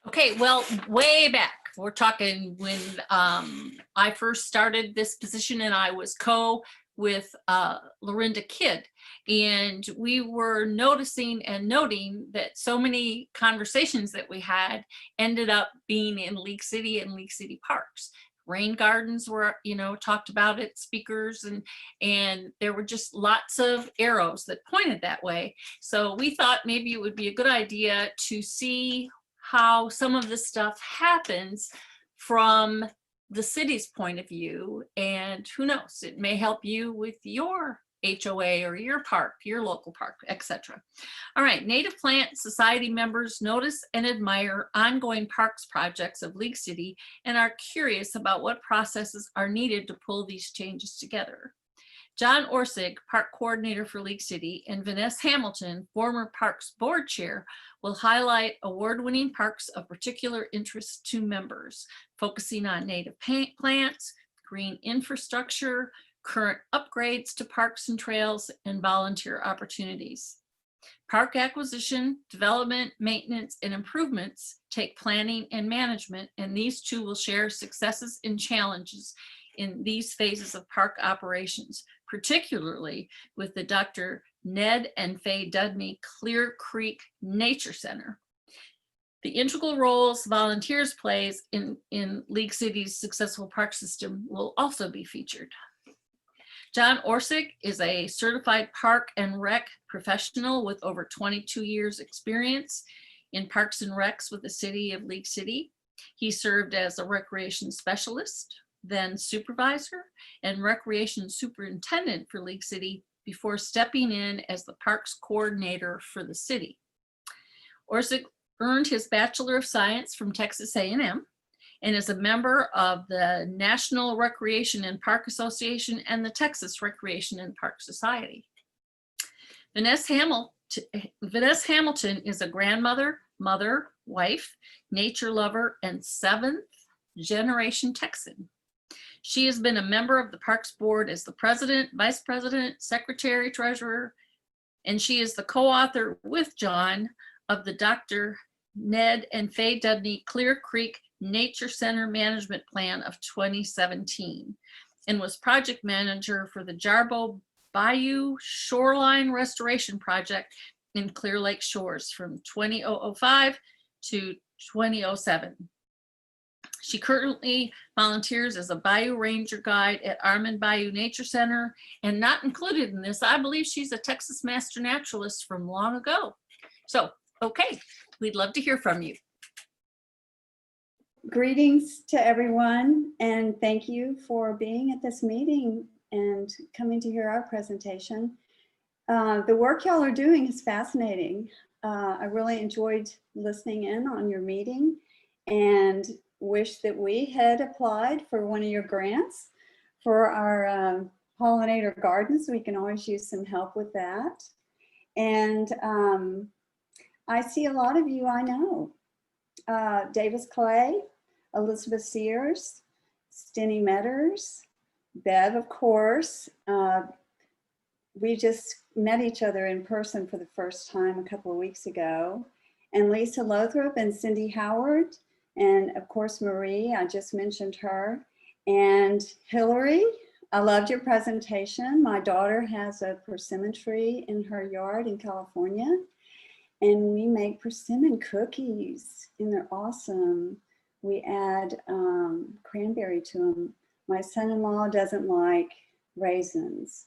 Okay, well, way back, we're talking when I first started this position, and I was with Lorinda Kidd, and we were noticing and noting that so many conversations that we had ended up being in League City and League City parks. Rain gardens were, talked about at speakers, and there were just lots of arrows that pointed that way. So we thought maybe it would be a good idea to see how some of this stuff happens from the city's point of view, and who knows, it may help you with your HOA or your park, your local park, etc. All right, Native Plant Society members notice and admire ongoing parks projects of League City and are curious about what processes are needed to pull these changes together. John Orsag, Park Coordinator for League City, and Vaness Hamilton, former Parks Board Chair, will highlight award-winning parks of particular interest to members, focusing on native plants, green infrastructure, current upgrades to parks and trails, and volunteer opportunities. Park acquisition, development, maintenance, and improvements take planning and management, and these two will share successes and challenges in these phases of park operations, particularly with the Dr. Ned and Faye Dudney Clear Creek Nature Center. The integral roles volunteers plays in League City's successful park system will also be featured. John Orsag is a certified park and rec professional with over 22 years experience in parks and recs with the city of League City. He served as a recreation specialist, then supervisor, and recreation superintendent for League City before stepping in as the parks coordinator for the city. Orsag earned his Bachelor of Science from Texas A&M and is a member of the National Recreation and Park Association and the Texas Recreation and Park Society. Vaness Hamilton is a grandmother, mother, wife, nature lover, and seventh generation Texan. She has been a member of the Parks Board as the president, vice president, secretary, treasurer, and she is the co-author with John of the Dr. Ned and Faye Dudney Clear Creek Nature Center Management Plan of 2017 and was project manager for the Jarbo Bayou Shoreline Restoration Project in Clear Lake Shores from 2005 to 2007. She currently volunteers as a Bayou Ranger guide at Armand Bayou Nature Center, and not included in this, I believe she's a Texas Master Naturalist from long ago. So, okay, we'd love to hear from you. Greetings to everyone, and thank you for being at this meeting and coming to hear our presentation. The work y'all are doing is fascinating. I really enjoyed listening in on your meeting and wish that we had applied for one of your grants for our pollinator gardens. We can always use some help with that. And I see a lot of you I know. Davis Clay, Elizabeth Sears, Stenny Metters, Bev, of course. We just met each other in person for the first time a couple of weeks ago. And Lisa Lothrop and Cindy Howard, and of course Marie, I just mentioned her. And Hillary, I loved your presentation. My daughter has a persimmon tree in her yard in California, and we make persimmon cookies, and they're awesome. We add cranberry to them. My son-in-law doesn't like raisins,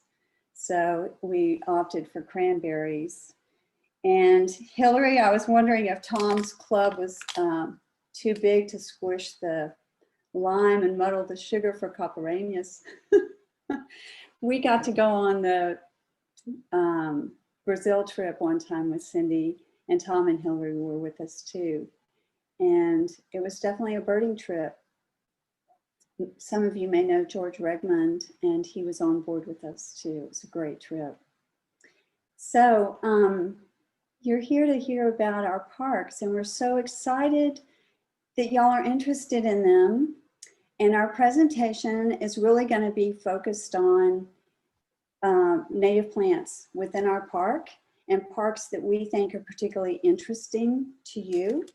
so we opted for cranberries. And Hillary, I was wondering if Tom's club was too big to squish the lime and muddle the sugar for coparanias. We got to go on the Brazil trip one time with Cindy, and Tom and Hillary were with us too. And it was definitely a birding trip. Some of you may know George Regmond, and he was on board with us too. It was a great trip. So you're here to hear about our parks, and we're so excited that y'all are interested in them. And our presentation is really going to be focused on native plants within our park and parks that we think are particularly interesting to you.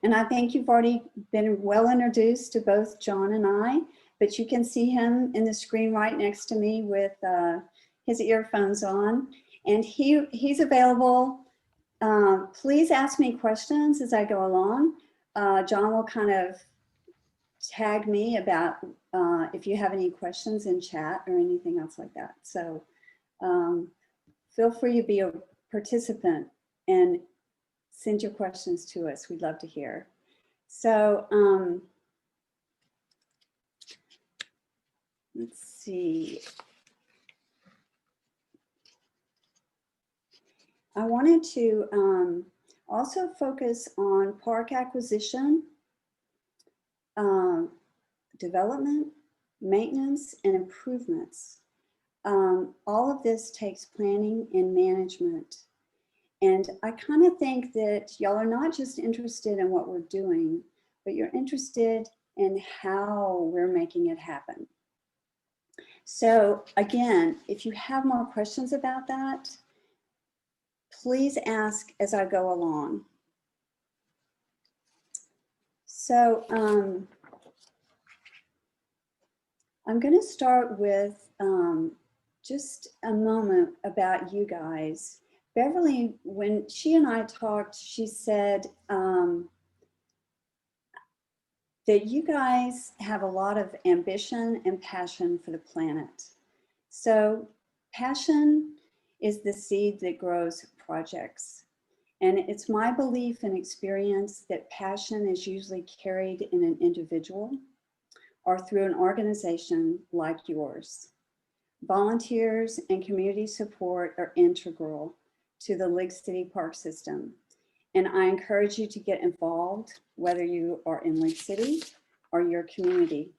And I think you've already been well introduced to both John and I, but you can see him in the screen right next to me with his earphones on. And he's available. Please ask me questions as I go along. John will kind of tag me about if you have any questions in chat or anything else like that. So feel free to be a participant and send your questions to us. We'd love to hear. So let's see. I wanted to also focus on park acquisition, development, maintenance, and improvements. All of this takes planning and management. And I kind of think that y'all are not just interested in what we're doing, but you're interested in how we're making it happen. So again, if you have more questions about that, please ask as I go along. So I'm going to start with just a moment about you guys. Beverly, when she and I talked, she said that you guys have a lot of ambition and passion for the planet. So passion is the seed that grows projects. And it's my belief and experience that passion is usually carried in an individual or through an organization like yours. Volunteers and community support are integral to the League City Park system. And I encourage you to get involved, whether you are in League City or your community.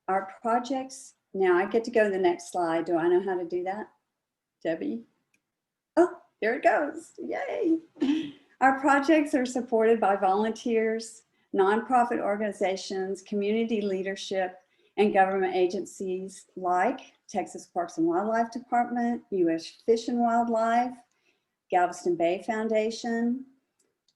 Our projects, now I get to go to the next slide. Do I know how to do that, Debbie? Oh, here it goes, yay. Our projects are supported by volunteers, nonprofit organizations, community leadership, and government agencies like Texas Parks and Wildlife Department, U.S. Fish and Wildlife, Galveston Bay Foundation,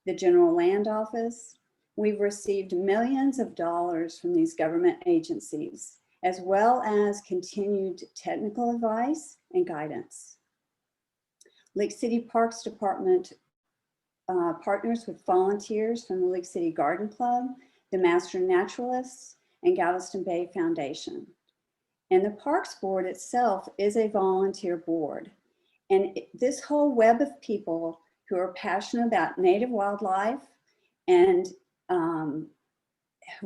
the General Land Office. We've received millions of dollars from these government agencies, as well as continued technical advice and guidance. Lake City Parks Department partners with volunteers from the Lake City Garden Club, the Master Naturalists, and Galveston Bay Foundation. And the Parks Board itself is a volunteer board. And this whole web of people who are passionate about native wildlife and who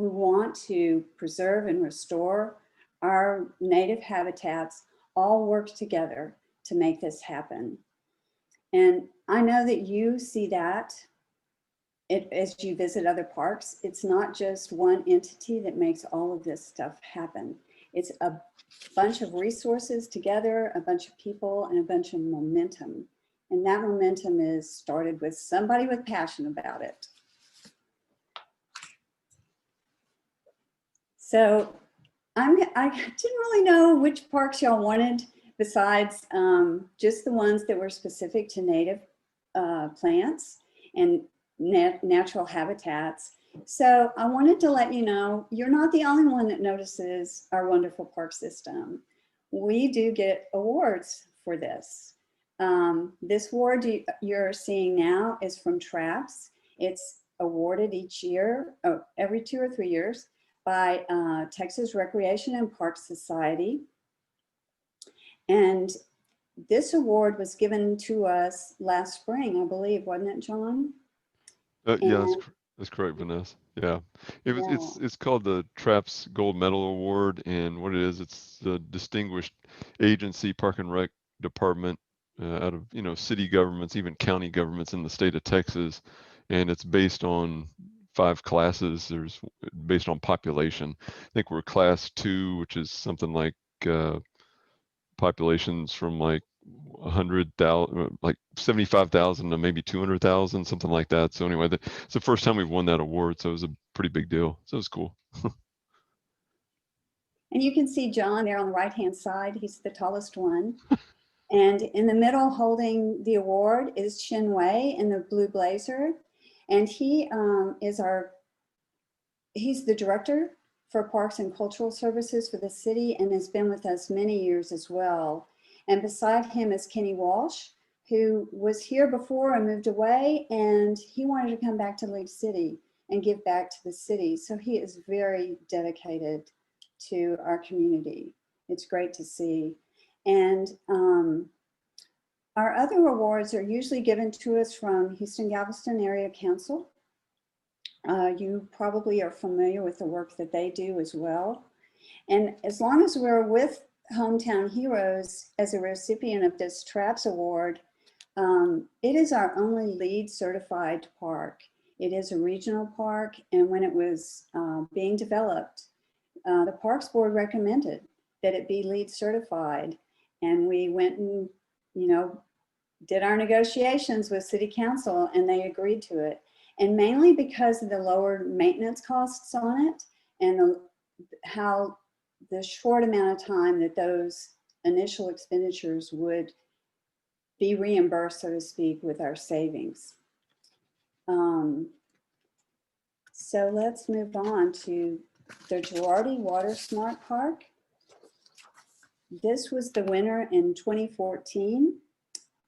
want to preserve and restore our native habitats all work together to make this happen. And I know that you see that as you visit other parks. It's not just one entity that makes all of this stuff happen. It's a bunch of resources together, a bunch of people, and a bunch of momentum. And that momentum is started with somebody with passion about it. So I didn't really know which parks y'all wanted besides just the ones that were specific to native plants and natural habitats. So I wanted to let you know, you're not the only one that notices our wonderful park system. We do get awards for this. This award you're seeing now is from TRAPS. It's awarded each year, every 2 or 3 years, by Texas Recreation and Park Society. And this award was given to us last spring, I believe, wasn't it, John? Yeah, that's correct, Vanessa. Yeah, it's called the TRAPS Gold Medal Award, and what it is, it's the Distinguished Agency Park and Rec Department out of city governments, even county governments in the state of Texas, and it's based on 5 classes. There's based on population. I think we're class 2, which is something like populations from like 100,000, like 75,000 to maybe 200,000, something like that. So anyway, it's the first time we've won that award, so it was a pretty big deal. So it was cool. And you can see John there on the right-hand side. He's the tallest one. And in the middle holding the award is Chin Wei in the blue blazer. And he he's the director for Parks and Cultural Services for the city and has been with us many years as well. And beside him is Kenny Walsh, who was here before and moved away, and he wanted to come back to League City and give back to the city. So he is very dedicated to our community. It's great to see. And our other awards are usually given to us from Houston-Galveston Area Council. You probably are familiar with the work that they do as well. And as long as we're with Hometown Heroes as a recipient of this TRAPS award, it is our only LEED certified park. It is a regional park, and when it was being developed, the Parks Board recommended that it be LEED certified. And we went and, did our negotiations with City Council, and they agreed to it. And mainly because of the lower maintenance costs on it and how the short amount of time that those initial expenditures would be reimbursed, so to speak, with our savings. So let's move on to the Girardi Water Smart Park. This was the winner in 2014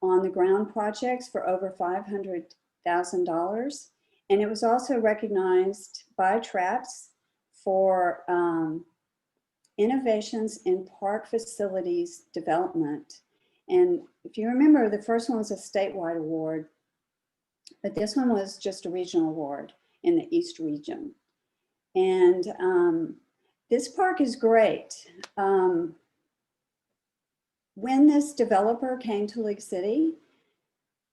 on the ground projects for over $500,000. And it was also recognized by TRAPS for innovations in park facilities development. And if you remember, the first one was a statewide award, but this one was just a regional award in the East region. And this park is great. When this developer came to League City,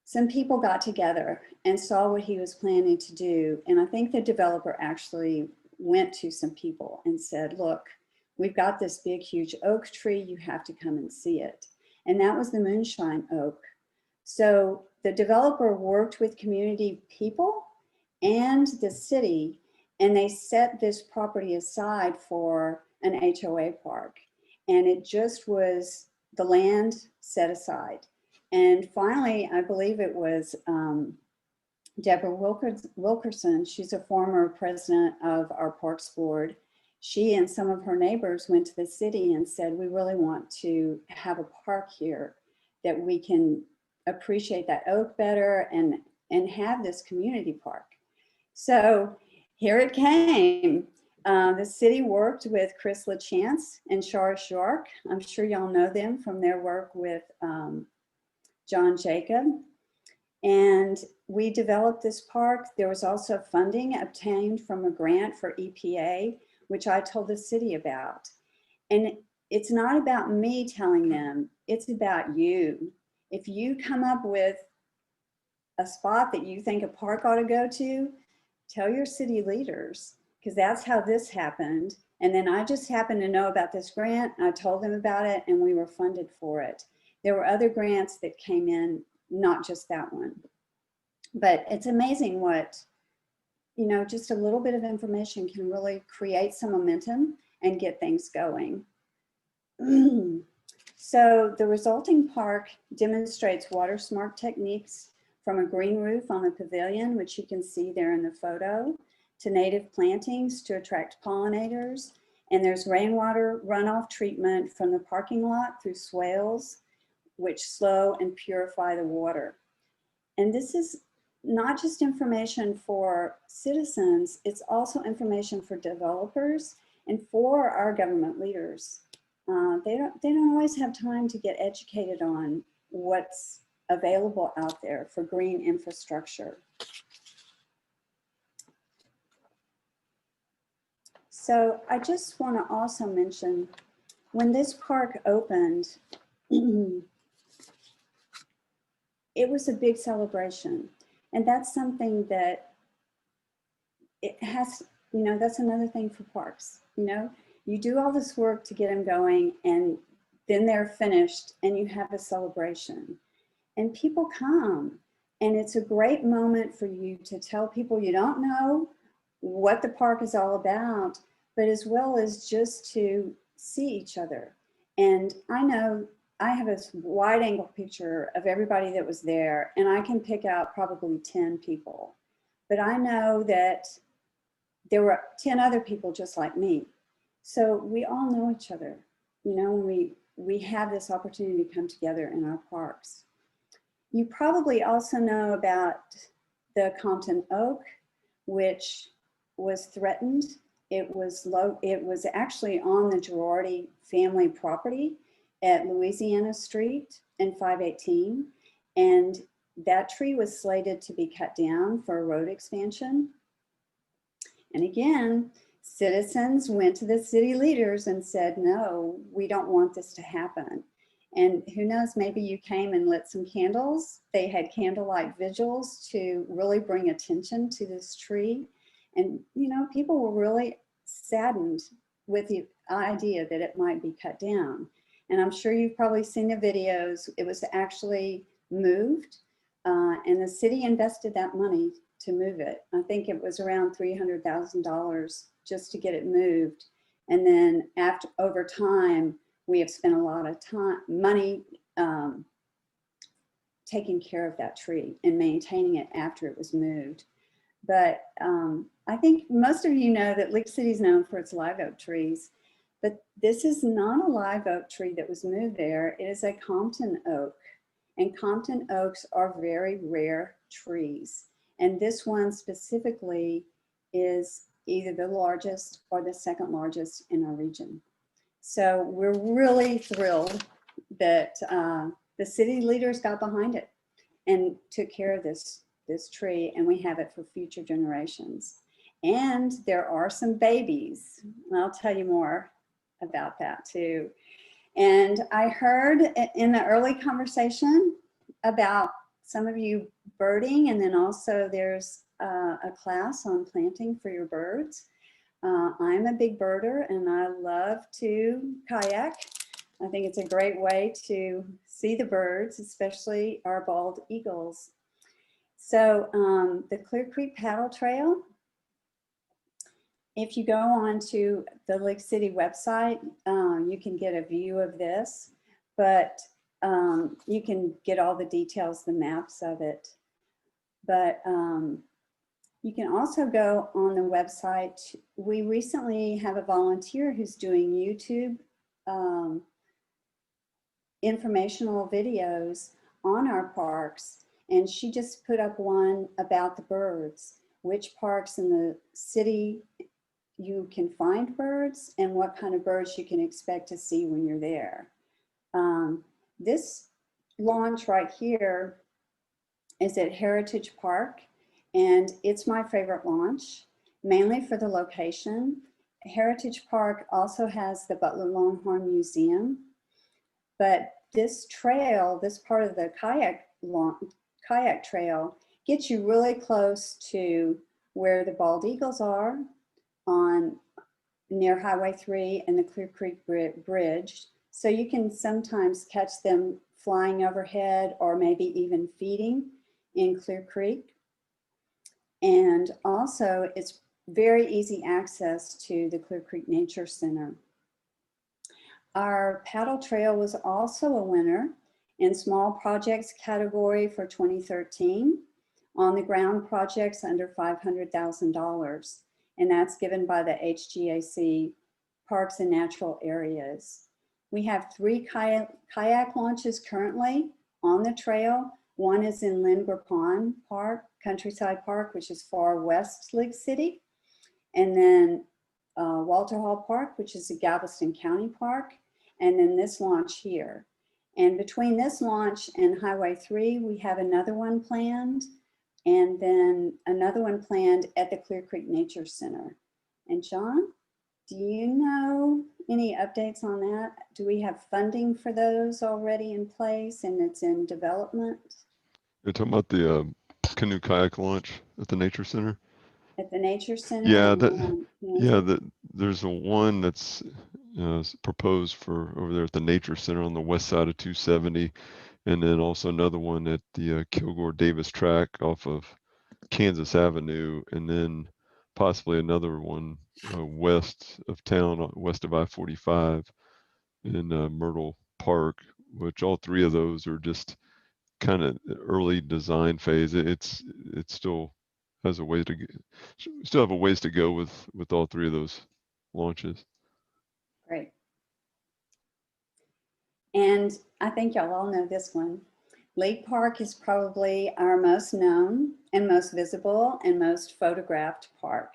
some people got together and saw what he was planning to do. And I think the developer actually went to some people and said, look, we've got this big, huge oak tree. You have to come and see it. And that was the moonshine oak. So the developer worked with community people and the city, and they set this property aside for an HOA park. And it just was the land set aside. And finally, I believe it was Deborah Wilkerson. She's a former president of our Parks Board. She and some of her neighbors went to the city and said, we really want to have a park here that we can appreciate that oak better and have this community park. So here it came. The city worked with Chris LaChance and Shara Shark. I'm sure y'all know them from their work with John Jacob. And we developed this park. There was also funding obtained from a grant for EPA, which I told the city about. And it's not about me telling them, it's about you. If you come up with a spot that you think a park ought to go to, tell your city leaders, because that's how this happened. And then I just happened to know about this grant. I told them about it and we were funded for it. There were other grants that came in, not just that one. But it's amazing what, just a little bit of information can really create some momentum and get things going. So the resulting park demonstrates water smart techniques from a green roof on the pavilion, which you can see there in the photo, to native plantings to attract pollinators. And there's rainwater runoff treatment from the parking lot through swales, which slow and purify the water. And this is not just information for citizens, it's also information for developers and for our government leaders. They don't always have time to get educated on what's available out there for green infrastructure. So I just want to also mention, when this park opened, it was a big celebration. And that's something that it has, that's another thing for parks. You do all this work to get them going and then they're finished and you have a celebration. And people come, and it's a great moment for you to tell people you don't know what the park is all about, but as well as just to see each other. And I know I have a wide angle picture of everybody that was there, and I can pick out probably 10 people. but I know that there were 10 other people just like me. So we all know each other, you know, when we have this opportunity to come together in our parks. You probably also know about the Compton Oak, which was threatened. It was actually on the Girardi family property at Louisiana Street and 518. And that tree was slated to be cut down for a road expansion. And again, citizens went to the city leaders and said, no, we don't want this to happen. And who knows, maybe you came and lit some candles. They had candlelight vigils to really bring attention to this tree. And, you know, people were really saddened with the idea that it might be cut down. And I'm sure you've probably seen the videos. It was actually moved, and the city invested that money to move it. I think it was around $300,000 just to get it moved. And then over time, we have spent a lot of money taking care of that tree and maintaining it after it was moved. But I think most of you know that Lick City is known for its live oak trees, but this is not a live oak tree that was moved there. It is a Compton oak, and Compton oaks are very rare trees. And this one specifically is either the largest or the second largest in our region. So we're really thrilled that the city leaders got behind it and took care of this tree, and we have it for future generations. And there are some babies, and I'll tell you more about that too. And I heard in the early conversation about some of you birding, and then also there's a class on planting for your birds. I'm a big birder and I love to kayak. I think it's a great way to see the birds, especially our bald eagles. So the Clear Creek Paddle Trail, if you go on to the Lick City website, you can get a view of this, but you can get all the details, the maps of it. But you can also go on the website. We recently have a volunteer who's doing YouTube informational videos on our parks, and she just put up one about the birds, which parks in the city you can find birds and what kind of birds you can expect to see when you're there. This launch right here is at Heritage Park, and it's my favorite launch, mainly for the location. Heritage Park also has the Butler Longhorn Museum, but this trail, this part of the kayak trail, gets you really close to where the bald eagles are near Highway 3 and the Clear Creek Bridge. So you can sometimes catch them flying overhead or maybe even feeding in Clear Creek. And also it's very easy access to the Clear Creek Nature Center. Our paddle trail was also a winner in small projects category for 2013, on the ground projects under $500,000. And that's given by the HGAC Parks and Natural Areas. We have 3 kayak launches currently on the trail. One is in Lindgren Pond Park, Countryside Park, which is far west Lick City. And then Walter Hall Park, which is a Galveston County Park. And then this launch here. And between this launch and Highway 3, we have another one planned, and then another one planned at the Clear Creek Nature Center. And John, do you know any updates on that? Do we have funding for those already in place and it's in development? You're talking about the canoe kayak launch at the Nature Center? At the Nature Center? Yeah, there's a one that's proposed for over there at the Nature Center on the west side of 270, and then also another one at the Kilgore Davis track off of Kansas Avenue, and then possibly another one west of town, west of I-45 in Myrtle Park, which all 3 of those are just kind of early design phase. It's still has a way to still have a ways to go with all three of those launches. Great. And I think y'all all know this one. League Park is probably our most known and most visible and most photographed park.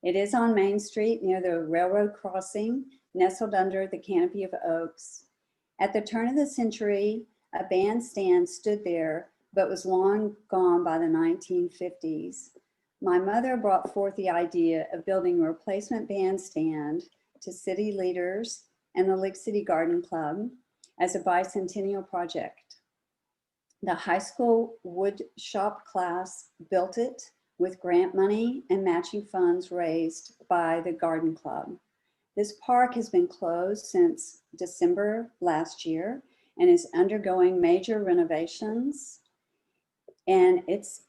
It is on Main Street near the railroad crossing, nestled under the canopy of oaks. At the turn of the century, a bandstand stood there, but was long gone by the 1950s. My mother brought forth the idea of building a replacement bandstand to city leaders and the League City Garden Club as a bicentennial project. The high school wood shop class built it with grant money and matching funds raised by the garden club. This park has been closed since December last year and is undergoing major renovations. And its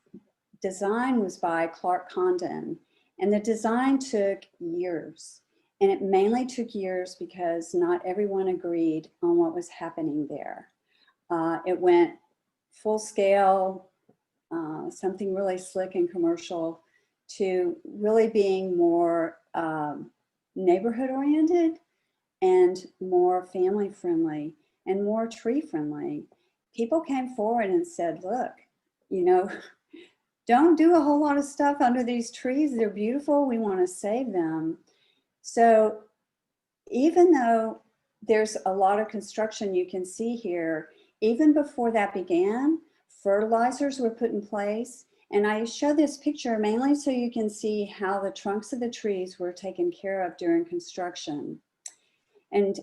design was by Clark Condon. And the design took years. And it mainly took years because not everyone agreed on what was happening there. It went full scale, something really slick and commercial, to really being more neighborhood oriented and more family friendly and more tree friendly. People came forward and said, look, you know, don't do a whole lot of stuff under these trees. They're beautiful. We want to save them. So even though there's a lot of construction you can see here, even before that began, fertilizers were put in place. And I show this picture mainly so you can see how the trunks of the trees were taken care of during construction. And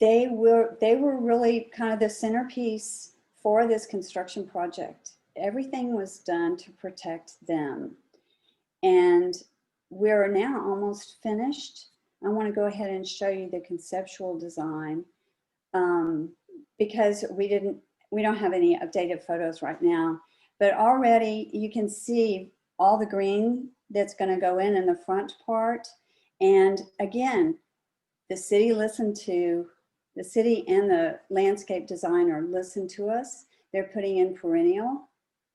they were really kind of the centerpiece for this construction project. Everything was done to protect them. And we're now almost finished. I want to go ahead and show you the conceptual design because we don't have any updated photos right now, but already you can see all the green that's going to go in the front part. And again, the city and the landscape designer listened to us. They're putting in perennial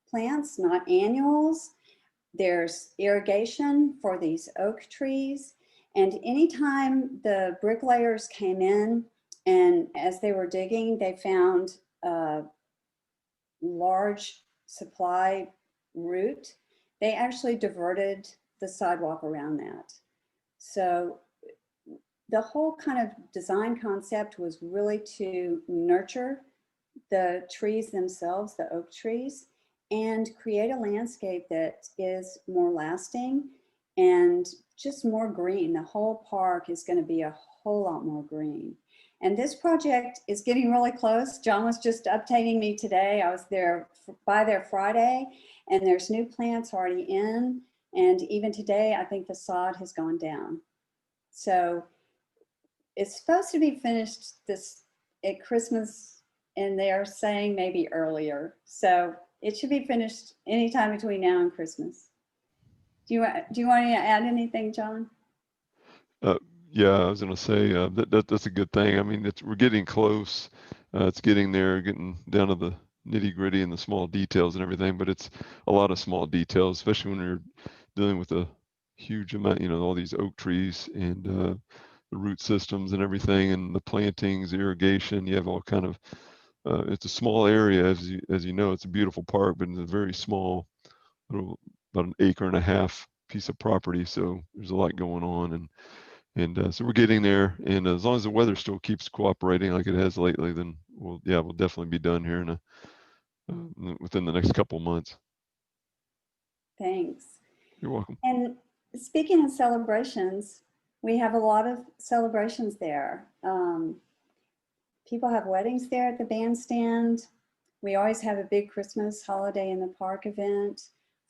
plants, not annuals. There's irrigation for these oak trees. And anytime the bricklayers came in and as they were digging, they found a large supply route, they actually diverted the sidewalk around that. So the whole kind of design concept was really to nurture the trees themselves, the oak trees, and create a landscape that is more lasting and just more green. The whole park is going to be a whole lot more green. And this project is getting really close. John was just updating me today. I was by there Friday, and there's new plants already in. And even today, I think the sod has gone down. So it's supposed to be finished at Christmas, and they are saying maybe earlier. So it should be finished anytime between now and Christmas. Do you want to add anything, John? Yeah, I was going to say that's a good thing. I mean, we're getting close. It's getting there, getting down to the nitty gritty and the small details and everything. But it's a lot of small details, especially when you're dealing with a huge amount. You know, all these oak trees and the root systems and everything, and the plantings, irrigation. You have all kind of. It's a small area, as you know. It's a beautiful park, but it's a very small, about an acre and a half piece of property. So there's a lot going on, and so we're getting there. And as long as the weather still keeps cooperating like it has lately, then we'll definitely be done here within the next couple months. Thanks. You're welcome. And speaking of celebrations, we have a lot of celebrations there. People have weddings there at the bandstand. We always have a big Christmas holiday in the park event,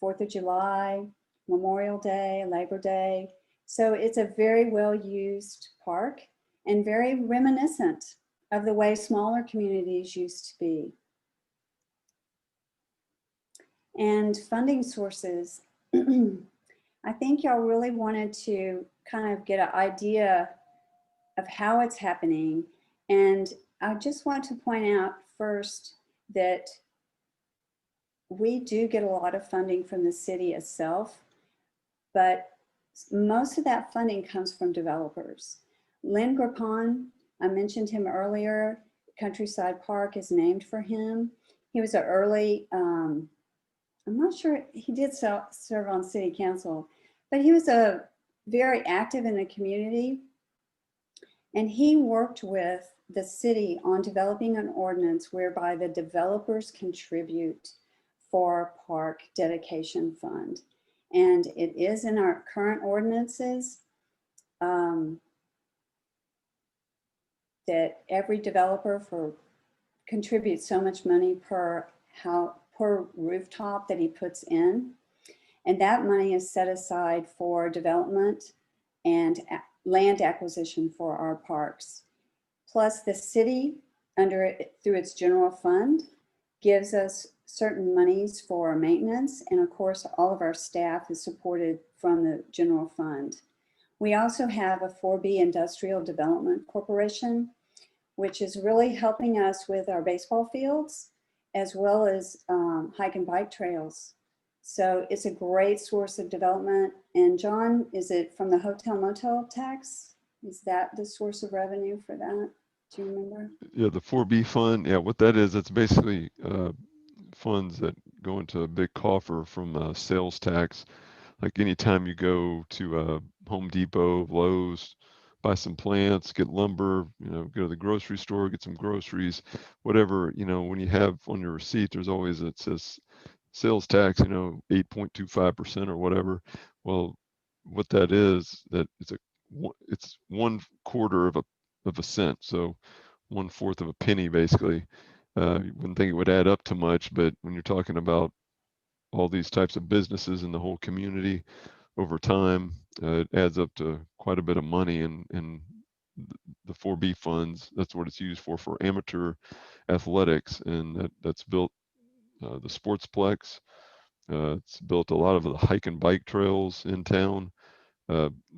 4th of July, Memorial Day, Labor Day. So it's a very well-used park and very reminiscent of the way smaller communities used to be. And funding sources. I think y'all really wanted to kind of get an idea of how it's happening. And I just want to point out first that we do get a lot of funding from the city itself, but most of that funding comes from developers. Lynn Grapan, I mentioned him earlier. Countryside Park is named for him. He was an early, I'm not sure, he did serve on city council, but he was very active in the community. And he worked with the city on developing an ordinance whereby the developers contribute for park dedication fund. And it is in our current ordinances that every developer contributes so much money per rooftop that he puts in. And that money is set aside for development and land acquisition for our parks. Plus the city, through its general fund, gives us certain monies for maintenance. And of course, all of our staff is supported from the general fund. We also have a 4B Industrial Development Corporation, which is really helping us with our baseball fields, as well as hike and bike trails. So it's a great source of development. And John, is it from the hotel motel tax? Is that the source of revenue for that? Do you remember? Yeah, the 4B fund. Yeah, what that is, it's basically funds that go into a big coffer from sales tax. Like anytime you go to Home Depot, Lowe's, buy some plants, get lumber, go to the grocery store, get some groceries, whatever, when you have on your receipt, there's always, it says sales tax, 8.25% or whatever. Well, what that is, that it's 1/4 of a cent. So 1/4 of a penny, basically. You wouldn't think it would add up to much, but when you're talking about all these types of businesses in the whole community over time, it adds up to quite a bit of money. And the 4B funds, that's what it's used for amateur athletics. And that's built the sportsplex. It's built a lot of the hike and bike trails in town,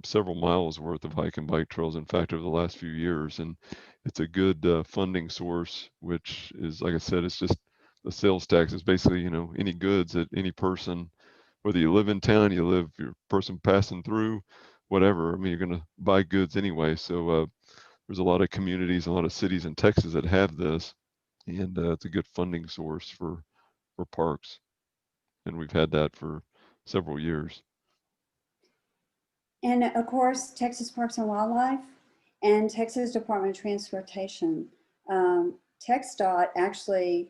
several miles worth of hike and bike trails, in fact, over the last few years. And it's a good funding source, which is, like I said, it's just the sales tax is basically, any goods that any person, whether you live in town, you're a person passing through, whatever. I mean, you're going to buy goods anyway. So there's a lot of communities, a lot of cities in Texas that have this, and it's a good funding source for parks. And we've had that for several years. And of course, Texas Parks and Wildlife and Texas Department of Transportation. TxDOT actually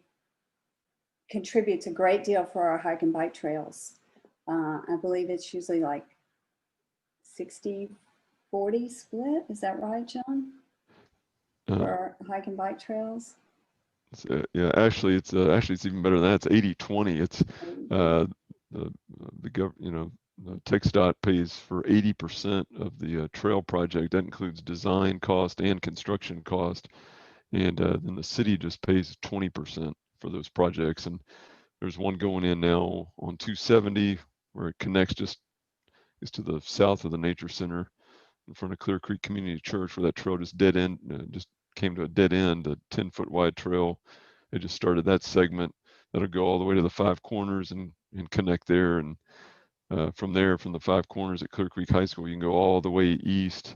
contributes a great deal for our hike and bike trails. I believe it's usually like 60-40 split. Is that right, John? For our hike and bike trails? Yeah, actually, it's even better than that. It's 80-20. It's the TxDOT pays for 80% of the trail project. That includes design cost and construction cost, and then the city just pays 20% for those projects. And there's one going in now on 270 where it connects is to the south of the nature center in front of Clear Creek Community Church, where that trail just came to a dead end, a 10-foot wide trail. They just started that segment that'll go all the way to the Five Corners and connect there. And from there, from the Five Corners at Clear Creek High School, you can go all the way east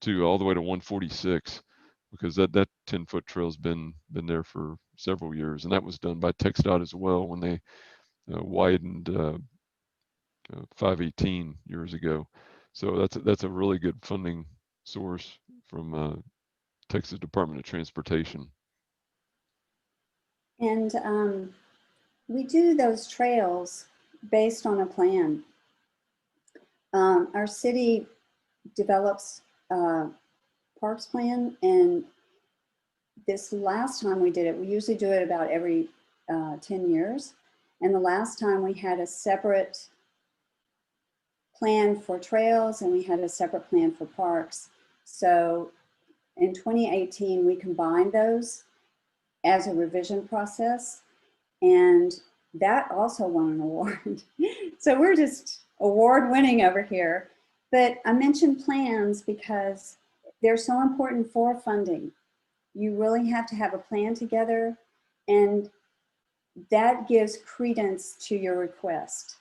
to all the way to 146, because that 10-foot trail's been there for several years. And that was done by TxDOT as well when they widened 518 years ago. So that's a really good funding source from Texas Department of Transportation. And we do those trails based on a plan. Our city develops a parks plan, and this last time we did it, we usually do it about every 10 years. And the last time we had a separate plan for trails and we had a separate plan for parks. So in 2018, we combined those as a revision process, and that also won an award. So we're just award winning over here. But I mentioned plans because they're so important for funding. You really have to have a plan together. And that gives credence to your request.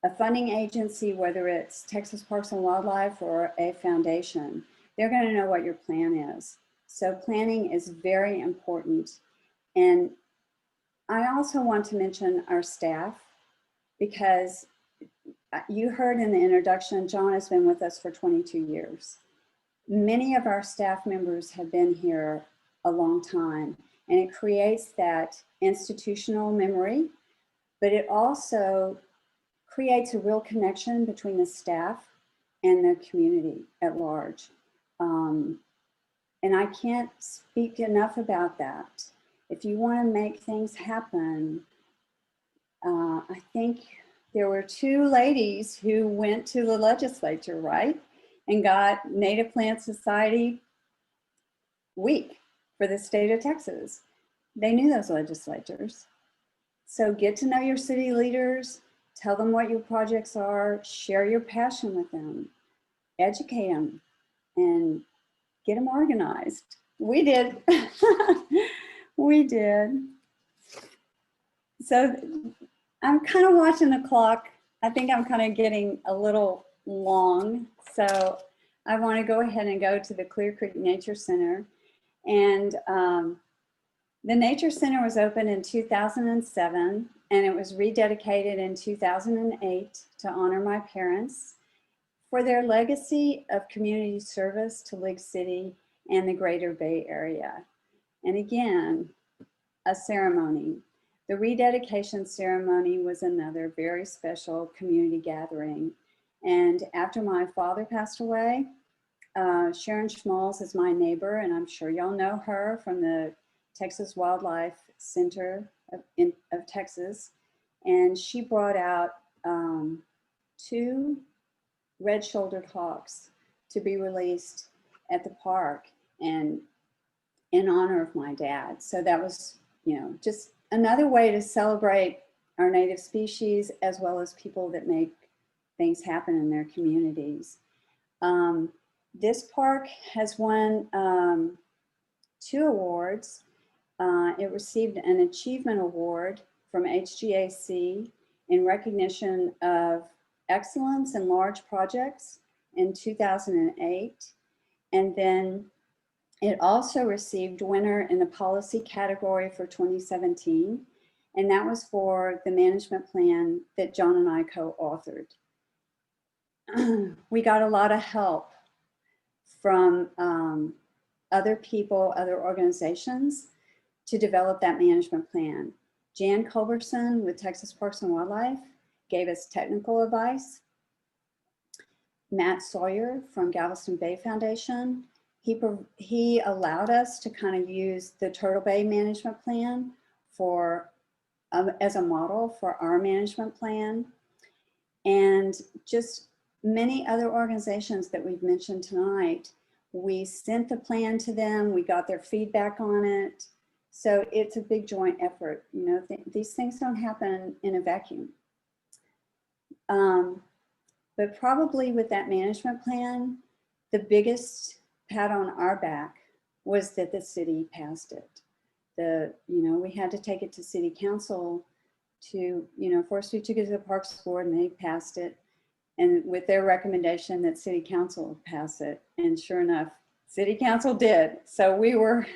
A funding agency, whether it's Texas Parks and Wildlife or a foundation, they're going to know what your plan is. So planning is very important. And I also want to mention our staff, because you heard in the introduction, John has been with us for 22 years. Many of our staff members have been here a long time, and it creates that institutional memory, but it also creates a real connection between the staff and the community at large. And I can't speak enough about that. If you want to make things happen, I think there were 2 ladies who went to the legislature, right? And got Native Plant Society Week for the state of Texas. They knew those legislators. So get to know your city leaders, tell them what your projects are, share your passion with them, educate them, and get them organized. We did. We did. So I'm kind of watching the clock. I think I'm kind of getting a little long. So I want to go ahead and go to the Clear Creek Nature Center. And the Nature Center was opened in 2007, and it was rededicated in 2008 to honor my parents for their legacy of community service to League City and the Greater Bay Area. And again, a ceremony. The rededication ceremony was another very special community gathering. And after my father passed away, Sharon Schmalz is my neighbor, and I'm sure y'all know her from the Texas Wildlife Center of Texas. And she brought out 2 red-shouldered hawks to be released at the park and in honor of my dad. So that was, just another way to celebrate our native species, as well as people that make things happen in their communities. This park has won 2 awards. It received an achievement award from HGAC in recognition of excellence in large projects in 2008. And then it also received winner in the policy category for 2017. And that was for the management plan that John and I co-authored. We got a lot of help from other people, other organizations to develop that management plan. Jan Culberson with Texas Parks and Wildlife gave us technical advice. Matt Sawyer from Galveston Bay Foundation, he allowed us to kind of use the Turtle Bay management plan for as a model for our management plan. And just many other organizations that we've mentioned tonight, we sent the plan to them, we got their feedback on it. So it's a big joint effort. These things don't happen in a vacuum. But probably with that management plan, the biggest pat on our back was that the city passed it. We had to take it to city council to, first we took it to the Parks Board and they passed it. And with their recommendation that city council pass it. And sure enough, city council did. So we were,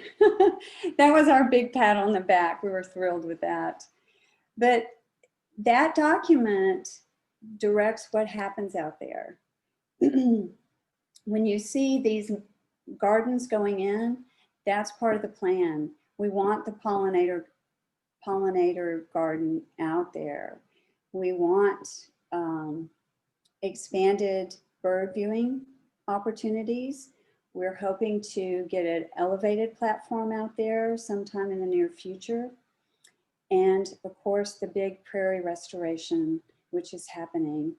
that was our big pat on the back. We were thrilled with that. But that document directs what happens out there. When you see these gardens going in, that's part of the plan. We want the pollinator garden out there. We want expanded bird viewing opportunities. We're hoping to get an elevated platform out there sometime in the near future. And of course, the big prairie restoration, which is happening.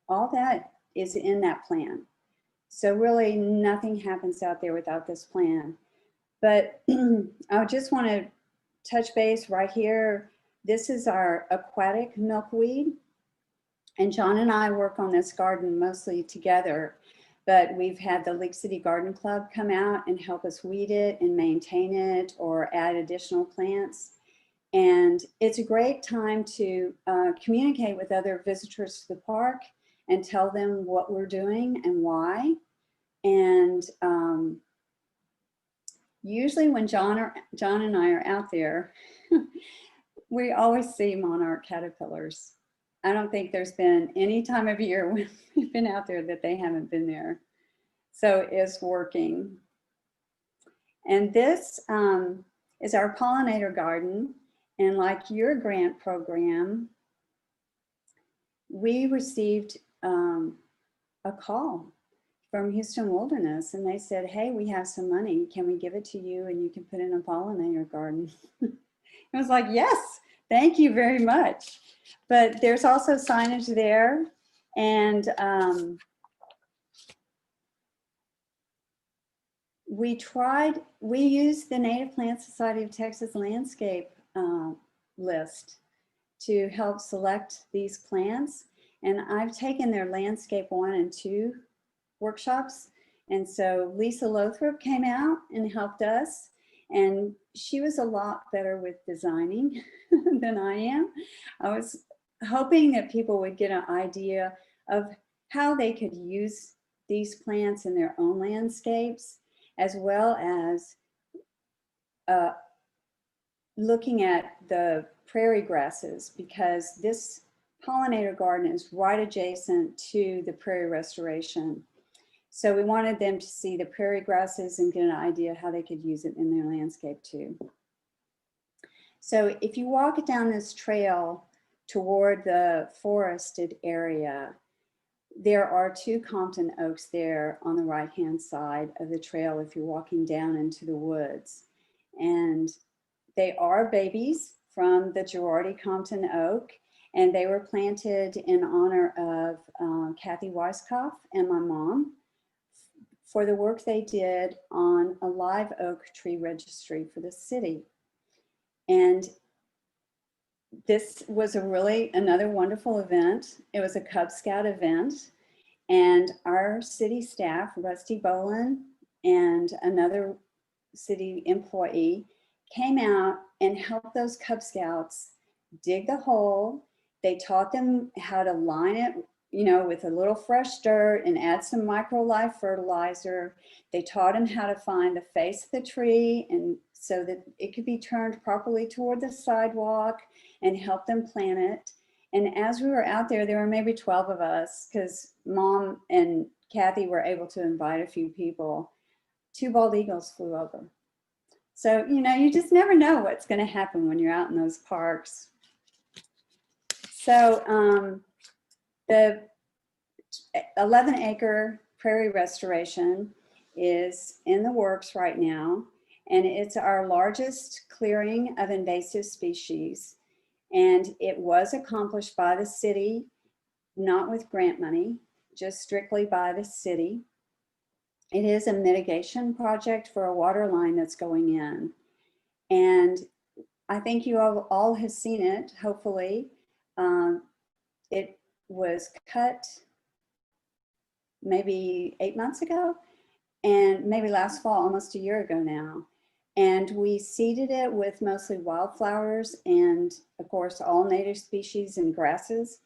All that is in that plan. So really nothing happens out there without this plan. But I just want to touch base right here. This is our aquatic milkweed. And John and I work on this garden mostly together, but we've had the League City Garden Club come out and help us weed it and maintain it or add additional plants. And it's a great time to communicate with other visitors to the park and tell them what we're doing and why. And usually when John and I are out there, we always see monarch caterpillars. I don't think there's been any time of year when we've been out there that they haven't been there. So it's working. And this is our pollinator garden. And like your grant program, we received a call from Houston Wilderness, and they said, hey, we have some money. Can we give it to you and you can put in a pollinator garden? I was like, yes, thank you very much. But there's also signage there. And we used the Native Plant Society of Texas landscape list to help select these plants. And I've taken their landscape 1 and 2 workshops. And so Lisa Lothrop came out and helped us. And she was a lot better with designing than I am. I was hoping that people would get an idea of how they could use these plants in their own landscapes, as well as looking at the prairie grasses, because this pollinator garden is right adjacent to the prairie restoration. So we wanted them to see the prairie grasses and get an idea how they could use it in their landscape too. So if you walk down this trail toward the forested area, there are 2 Compton oaks there on the right-hand side of the trail if you're walking down into the woods. And they are babies from the Girardi Compton oak, and they were planted in honor of Kathy Weiskopf and my mom for the work they did on a live oak tree registry for the city. And this was another wonderful event. It was a Cub Scout event, and our city staff, Rusty Bolin and another city employee, came out and helped those Cub Scouts dig the hole. They taught them how to line it, with a little fresh dirt and add some microlife fertilizer. They taught them how to find the face of the tree and so that it could be turned properly toward the sidewalk, and help them plant it. And as we were out there were maybe 12 of us, because Mom and Kathy were able to invite a few people. 2 bald eagles flew over. So, you just never know what's going to happen when you're out in those parks. So the 11-acre prairie restoration is in the works right now, and it's our largest clearing of invasive species. And it was accomplished by the city, not with grant money, just strictly by the city. It is a mitigation project for a water line that's going in. And I think you all have seen it, hopefully. It was cut maybe 8 months ago, and maybe last fall, almost a year ago now. And we seeded it with mostly wildflowers and, of course, all native species and grasses.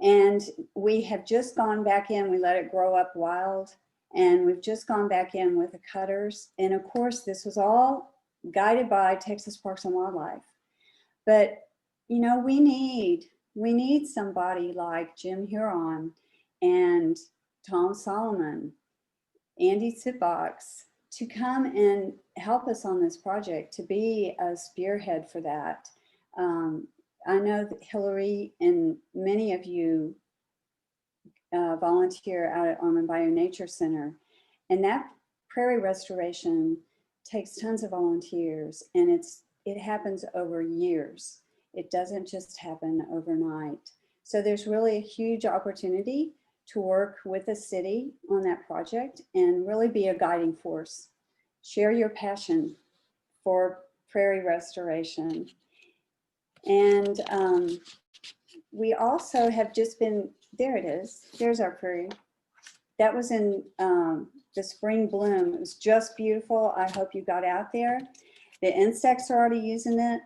And we have just gone back in, we let it grow up wild, and we've just gone back in with the cutters. And of course, this was all guided by Texas Parks and Wildlife. But, we need somebody like Jim Huron and Tom Solomon, Andy Sitbox, to come and help us on this project, to be a spearhead for that. I know that Hillary and many of you volunteer out at Ormond Bayou Nature Center, and that prairie restoration takes tons of volunteers, and it happens over years. It doesn't just happen overnight. So there's really a huge opportunity to work with the city on that project and really be a guiding force. Share your passion for prairie restoration. And we also have just been, there it is, there's our prairie. That was in the spring bloom. It was just beautiful. I hope you got out there. The insects are already using it.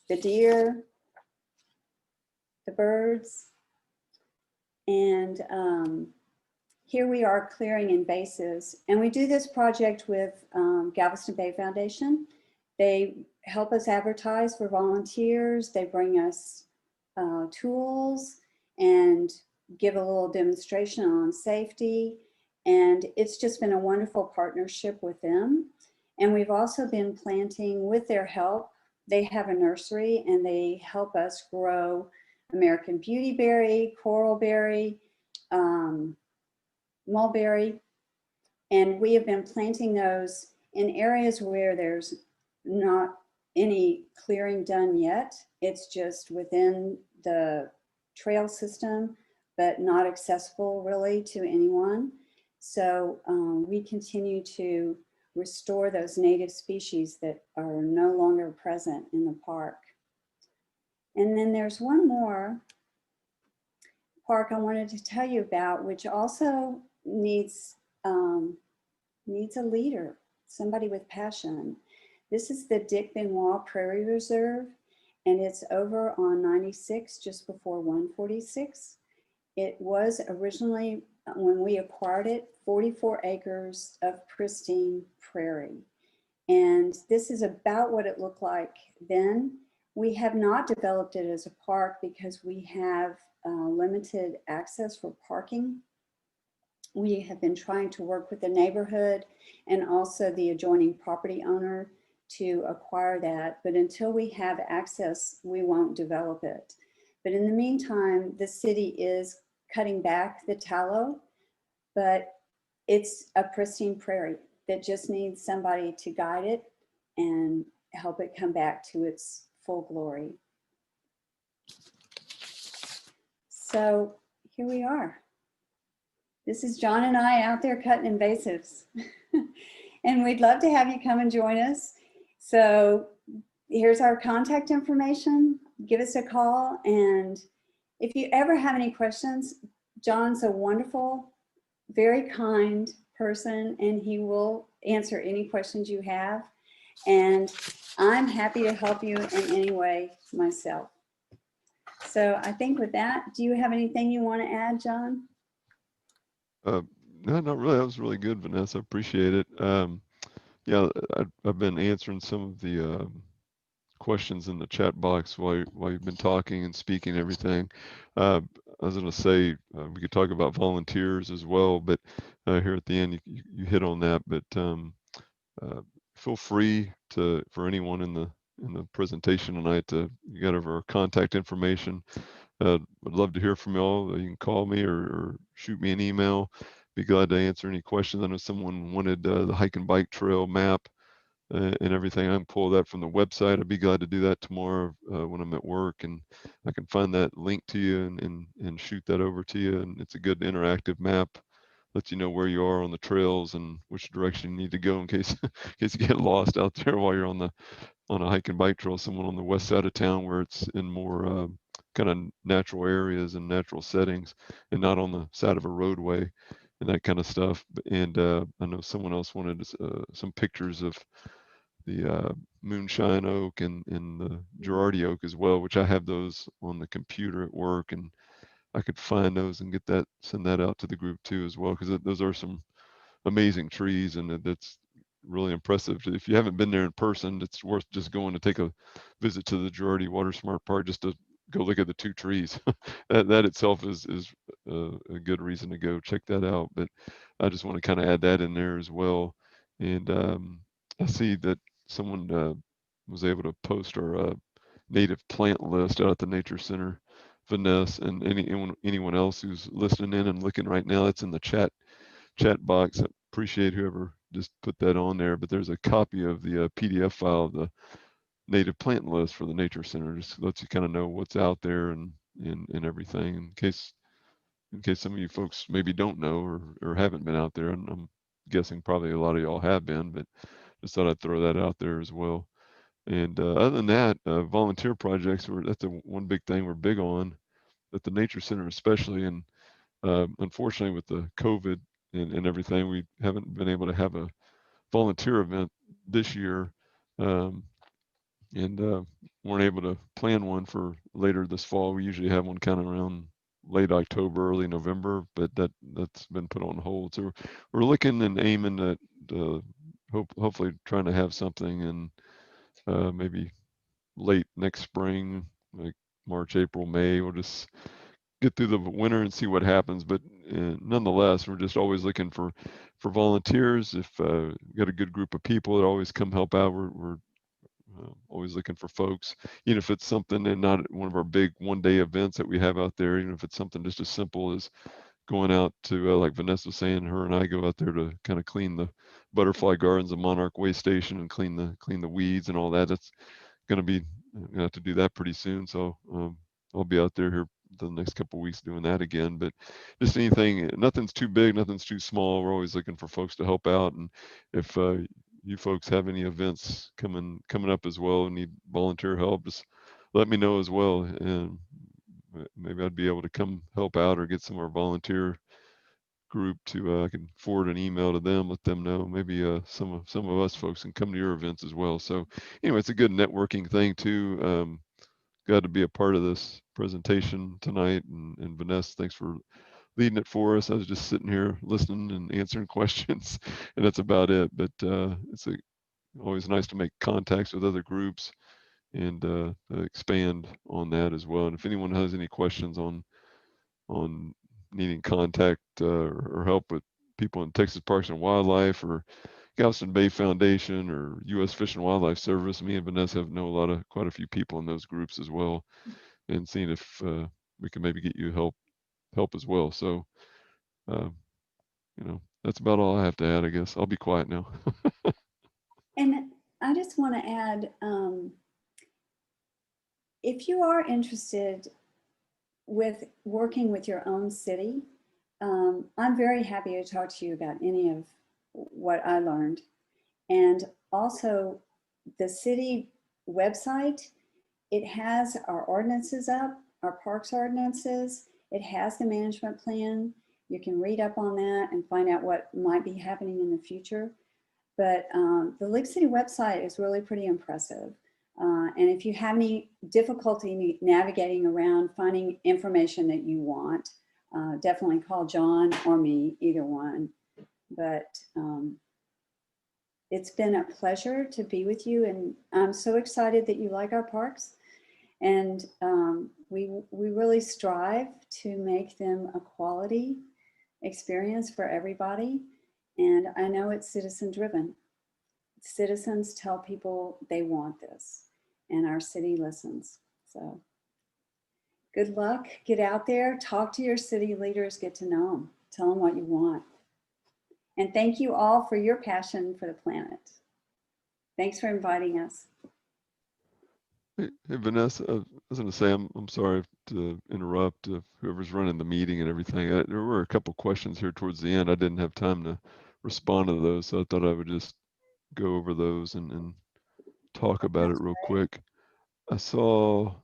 the deer, the birds. And here we are clearing invasives. And we do this project with Galveston Bay Foundation. They help us advertise for volunteers. They bring us tools and give a little demonstration on safety. And it's just been a wonderful partnership with them. And we've also been planting with their help. They have a nursery and they help us grow American beautyberry, coralberry, mulberry. And we have been planting those in areas where there's not any clearing done yet. It's just within the trail system, but not accessible really to anyone. So we continue to restore those native species that are no longer present in the park. And then there's one more park I wanted to tell you about, which also needs a leader, somebody with passion. This is the Dick Benoit Prairie Reserve, and it's over on 96, just before 146. It was originally, when we acquired it, 44 acres of pristine prairie. And this is about what it looked like then. We have not developed it as a park because we have limited access for parking. We have been trying to work with the neighborhood and also the adjoining property owner to acquire that. But until we have access, we won't develop it. But in the meantime, the city is cutting back the tallow, but it's a pristine prairie that just needs somebody to guide it and help it come back to its full glory. So here we are. This is John and I out there cutting invasives. And we'd love to have you come and join us. So here's our contact information. Give us a call. And if you ever have any questions, John's a wonderful, very kind person, and he will answer any questions you have. And I'm happy to help you in any way myself. So I think with that, do you have anything you want to add, John? No, not really. That was really good, Vanessa. I appreciate it. Yeah, I've been answering some of the questions in the chat box while you've been talking and speaking and everything. I was going to say we could talk about volunteers as well, but here at the end you hit on that. But feel free for anyone in the presentation tonight to get over our contact information. I'd love to hear from y'all. You can call me or shoot me an email. Be glad to answer any questions. I know someone wanted the hike and bike trail map and everything. I can pull that from the website. I'd be glad to do that tomorrow when I'm at work, and I can find that link to you and shoot that over to you. And it's a good interactive map. Lets you know where you are on the trails and which direction you need to go in case you get lost out there while you're on a hike and bike trail. Someone on the west side of town where it's in more kind of natural areas and natural settings, and not on the side of a roadway and that kind of stuff. And I know someone else wanted some pictures of the moonshine oak and the Girardi oak as well, which I have those on the computer at work, and I could find those and send that out to the group too as well, because those are some amazing trees, and that's really impressive. If you haven't been there in person, it's worth just going to take a visit to the Girardi Water Smart Park just to go look at the two trees. that itself is a good reason to go check that out. But I just want to kind of add that in there as well. And I see that someone was able to post our native plant list out at the Nature Center. Vaness, and anyone else who's listening in and looking right now, that's in the chat box. I appreciate whoever just put that on there. But there's a copy of the PDF file of the native plant list for the Nature Center. Just lets you kind of know what's out there and everything, in case some of you folks maybe don't know or haven't been out there. And I'm guessing probably a lot of y'all have been, but just thought I'd throw that out there as well. And other than that, volunteer projects, that's one big thing we're big on at the Nature Center especially. And unfortunately with the COVID and everything, we haven't been able to have a volunteer event this year. and weren't able to plan one for later this fall. We usually have one kind of around late October, early November, but that's been put on hold. So we're looking and aiming at hopefully trying to have something in maybe late next spring, like March, April, May. We'll just get through the winter and see what happens. But nonetheless, we're just always looking for volunteers. If we got a good group of people that always come help out, we're always looking for folks, even if it's something and not one of our big one-day events that we have out there, even if it's something just as simple as going out to, like Vanessa was saying, her and I go out there to kind of clean the butterfly gardens, the Monarch Way Station, and clean the weeds and all that. That's going to be, gonna have to do that pretty soon. So I'll be out there here the next couple of weeks doing that again. But just anything, nothing's too big, nothing's too small. We're always looking for folks to help out. And if you folks have any events coming up as well and need volunteer help, just let me know as well. And maybe I'd be able to come help out or get some of our volunteer group to I can forward an email to them, let them know. Maybe some of us folks can come to your events as well. So anyway, it's a good networking thing too. Glad to be a part of this presentation tonight, and Vanessa, thanks for leading it for us. I was just sitting here listening and answering questions, and that's about it. But it's always nice to make contacts with other groups and expand on that as well. And if anyone has any questions on needing contact or help with people in Texas Parks and Wildlife or Galveston Bay Foundation or U.S. Fish and Wildlife Service, me and Vanessa know quite a few people in those groups as well, and seeing if we can maybe get you help as well. So, that's about all I have to add, I guess. I'll be quiet now. And I just want to add, if you are interested with working with your own city, I'm very happy to talk to you about any of what I learned. And also the city website, it has our ordinances up, our parks ordinances. It has the management plan. You can read up on that and find out what might be happening in the future. But the League City website is really pretty impressive. And if you have any difficulty navigating around finding information that you want, definitely call John or me, either one. But it's been a pleasure to be with you, and I'm so excited that you like our parks. And we really strive to make them a quality experience for everybody. And I know it's citizen driven. Citizens tell people they want this, and our city listens. So good luck, get out there, talk to your city leaders, get to know them, tell them what you want. And thank you all for your passion for the planet. Thanks for inviting us. Hey, Vanessa, I was going to say, I'm sorry to interrupt whoever's running the meeting and everything. There were a couple questions here towards the end. I didn't have time to respond to those, so I thought I would just go over those and talk about it real quick. I saw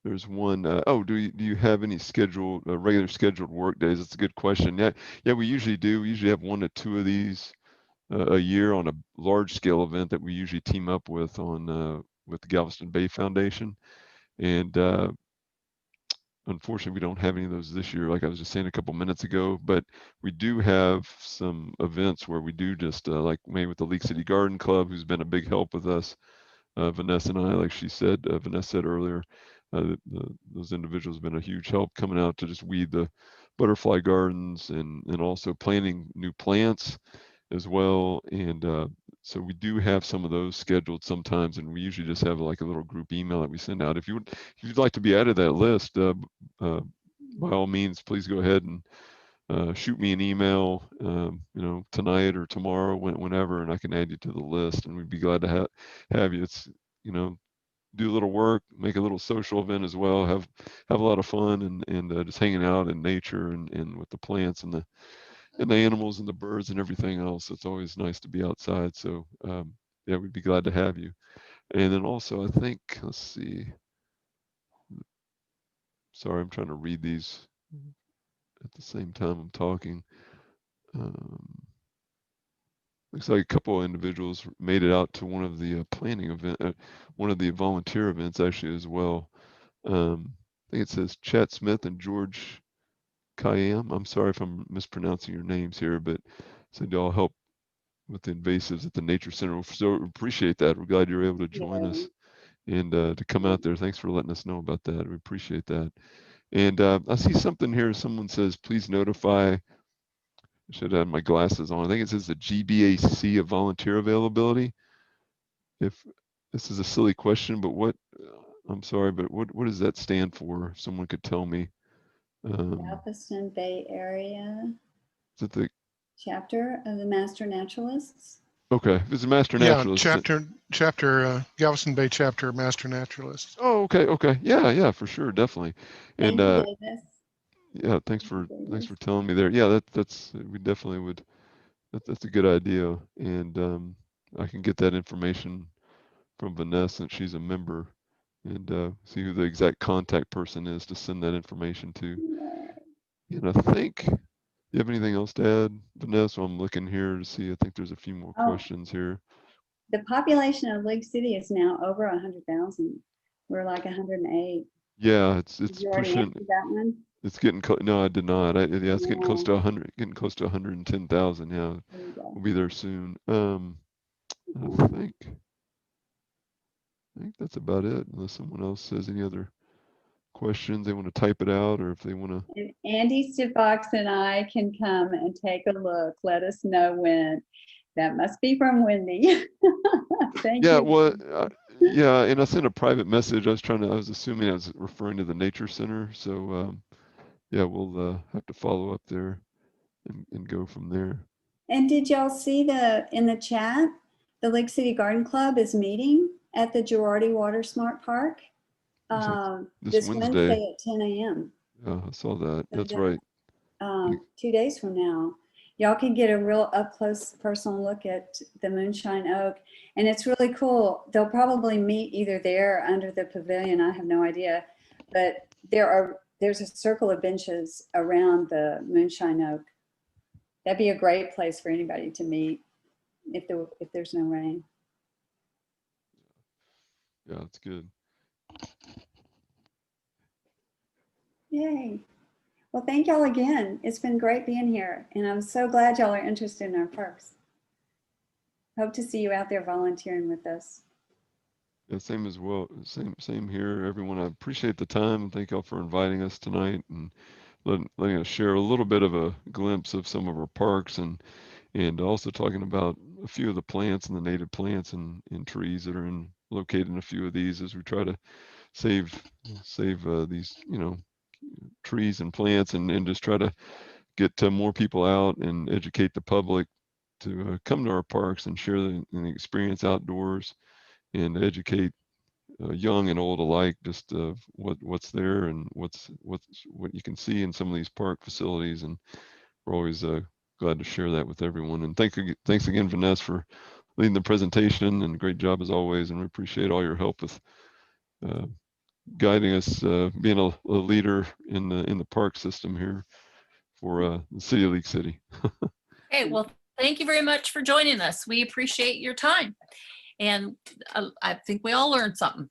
there's one. Do you have any regular scheduled work days? That's a good question. Yeah, we usually do. We usually have 1 to 2 of these a year on a large scale event that we usually team up with the Galveston Bay Foundation. And unfortunately, we don't have any of those this year, like I was just saying a couple minutes ago, but we do have some events where we do just like maybe with the League City Garden Club, who's been a big help with us. Vanessa and I, like Vanessa said earlier, those individuals have been a huge help coming out to just weed the butterfly gardens and also planting new plants as well. And so we do have some of those scheduled sometimes, and we usually just have like a little group email that we send out. If you'd like to be added to that list, by all means, please go ahead and shoot me an email, tonight or tomorrow, whenever, and I can add you to the list, and we'd be glad to have you. It's, do a little work, make a little social event as well, have a lot of fun and just hanging out in nature and with the plants and the animals and the birds and everything else. It's always nice to be outside. So yeah, we'd be glad to have you. And then also, I think, let's see. Sorry, I'm trying to read these at the same time I'm talking. looks like a couple of individuals made it out to one of the planning event, one of the volunteer events actually as well. I think it says Chat Smith and George Kayam. I'm sorry if I'm mispronouncing your names here, but said y'all help with the invasives at the Nature Center. So appreciate that. We're glad you're able to join Yeah. us and to come out there. Thanks for letting us know about that. We appreciate that. And I see something here. Someone says, please notify. I should have my glasses on. I think it says the GBAC of volunteer availability. If this is a silly question, but what, I'm sorry, but what does that stand for? If someone could tell me. Galveston Bay Area Is it the, chapter of the Master Naturalists. okay, if it's a Master Yeah, Naturalist. chapter Galveston Bay chapter Master Naturalist. Oh, okay. Yeah, for sure, definitely. And Thank you, Davis. yeah, thanks Thank for you, Davis. telling me there. Yeah, that's we definitely would. That's a good idea, and I can get that information from Vanessa, and she's a member, and see who the exact contact person is to send that information to. And I think, you have anything else to add, Vanessa? I'm looking here to see. I think there's a few more questions here. The population of Lake City is now over 100,000. We're like 108. Yeah, it's Did you already pushing. answer that one? It's getting close. No, I did not. Yeah, it's getting close Yeah. to 100, getting close to 110,000. Yeah, There you go. we'll be there soon. I think that's about it. Unless someone else says any other questions, they want to type it out, or if they want to. And Andy Stifox and I can come and take a look. Let us know when. That must be from Wendy. Thank Yeah, you. well, yeah, and I sent a private message. I was assuming I was referring to the Nature Center. So, yeah, we'll have to follow up there and go from there. And did y'all see in the chat, the Lake City Garden Club is meeting at the Girardi Water Smart Park This Wednesday. at 10 a.m. Yeah, I saw that. So That's right. 2 days from now. Y'all can get a real up close personal look at the Moonshine Oak. And it's really cool. They'll probably meet either there or under the pavilion. I have no idea. But there's a circle of benches around the Moonshine Oak. That'd be a great place for anybody to meet if there's no rain. Yeah, it's good. Yay. Well, thank y'all again. It's been great being here. And I'm so glad y'all are interested in our parks. Hope to see you out there volunteering with us. Yeah, same as well. Same here, everyone. I appreciate the time and thank y'all for inviting us tonight and letting us share a little bit of a glimpse of some of our parks and also talking about a few of the plants and the native plants and trees that are located in a few of these as we try to save these, trees and plants and just try to get more people out and educate the public to come to our parks and share the experience outdoors and educate young and old alike just what's there and what you can see in some of these park facilities. And we're always glad to share that with everyone. And thanks again, Vanessa, for leading the presentation, and great job as always. And we appreciate all your help with guiding us, being a leader in the park system here for the city of Lake City. Hey, well, thank you very much for joining us. We appreciate your time. And I think we all learned something.